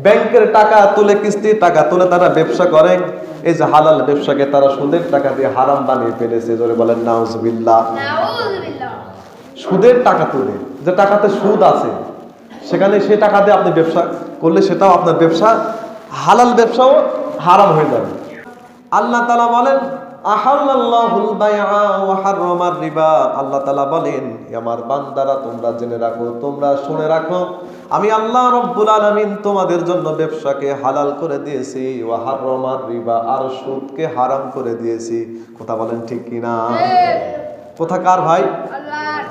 ব্যাংকের টাকা তুলে, কিস্তির টাকা তুলে তারা ব্যবসা করে। এই যে হালাল ব্যবসাকে তারা সুদের টাকা দিয়ে হারাম বানিয়ে ফেলেছে। জোরে বলেন নাউজুবিল্লাহ। সুদের টাকা তুলে, যে টাকাতে সুদ আছে, সেখানে সে টাকা দিয়ে আপনি ব্যবসা করলে সেটাও আপনার ব্যবসা, হালাল ব্যবসাও হারাম হয়ে যাবে। আল্লাহ তাআলা বলেন আহাল্লাল্লাহুল বাইআ ওয়া হাররামার রিবা। আল্লাহ তাআলা বলেন, আমার বান্দারা তোমরা জেনে রাখো, তোমরা শুনে রাখো, আমি আল্লাহ রাব্বুল আলামিন তোমাদের জন্য ব্যবসাকে হালাল করে দিয়েছি, ওয়া হাররামার রিবা, আর সুদকে হারাম করে দিয়েছি। কথা বলেন ঠিক কিনা? কথা কার ভাই? আল্লাহর।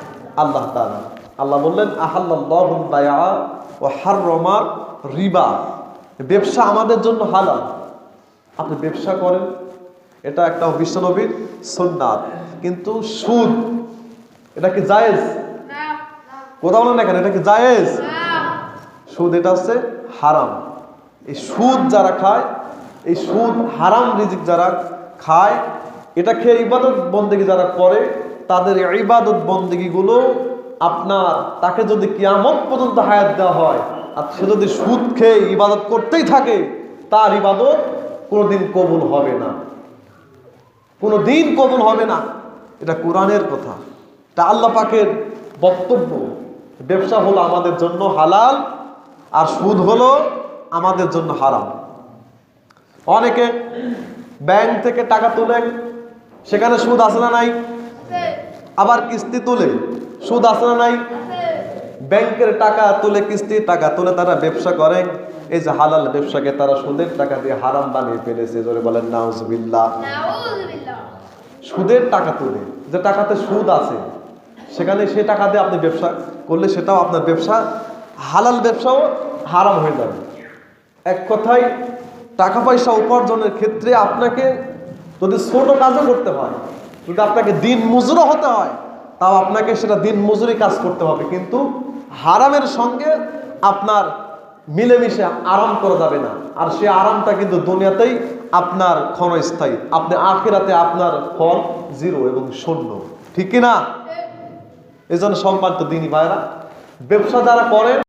আল্লাহ তাআলা। আল্লাহ বললেন আহাল্লাল্লাহুল বাইআ ওয়া হাররামার রিবা, ব্যবসা আমাদের জন্য হালাল। আপনি ব্যবসা করেন, এটা একটা বিশ্বনবীর সুন্নাত, কিন্তু সুদ এটা কি জায়েজ? কথা বলেন না কেন, এটা কি জায়েজ? সুদ এটা হচ্ছে হারাম। এই সুদ যারা খায়, এই সুদ হারাম রিজিক যারা খায়, এটা খেয়ে ইবাদত বন্দেগী যারা করে, তাদের ইবাদত বন্দেগী গুলো আপনার, তাকে যদি কিয়ামত পর্যন্ত হায়াত দেওয়া হয় আর সে যদি সুদ খেয়ে ইবাদত করতেই থাকে, তার ইবাদত কোনোদিন কবুল হবে না, কোনোদিন কবুল হবে না। এটা কোরআনের কথা, এটা আল্লাহ পাকের বক্তব্য। ব্যবসা হলো আমাদের জন্য হালাল, আর সুদ হলো আমাদের জন্য হারাম। অনেকে ব্যাংক থেকে টাকা তুলে, সেখানে সুদ আছে না নাই? আবার কিস্তি তুলে, সুদ আছে না নাই? ব্যাংকের টাকা তুলে, কিস্তির টাকা তুলে তারা ব্যবসা করে। এই যে হালাল ব্যবসাকে তারা সুদের টাকা দিয়ে হারাম বানিয়ে ফেলেছে। জোরে বলেন নাউজুবিল্লাহ। সুদের টাকা তুলে, যে টাকাতে সুদ আছে, সেখানে সে টাকা দিয়ে আপনি ব্যবসা করলে সেটাও আপনার ব্যবসা, হালাল ব্যবসাও হারাম হয়ে যাবে। এক কথায়, টাকা পয়সা উপার্জনের ক্ষেত্রে আপনাকে যদি ছোট কাজও করতে হয়, যদি আপনাকে দিন মজুরও হতে হয়, তাও আপনাকে সেটা দিন মজুরি কাজ করতে হবে, কিন্তু হারামের সঙ্গে আপনার মিলেমিশে আরাম করা যাবে না। আর সে আরামটা কিন্তু দুনিয়াতেই আপনার ক্ষণস্থায়ী, আপনি আখিরাতে আপনার ফল জিরো এবং শূন্য। ঠিক কিনা? এই জন্য সম্মানিত দিনী ভাইরা, ব্যবসা যারা করেন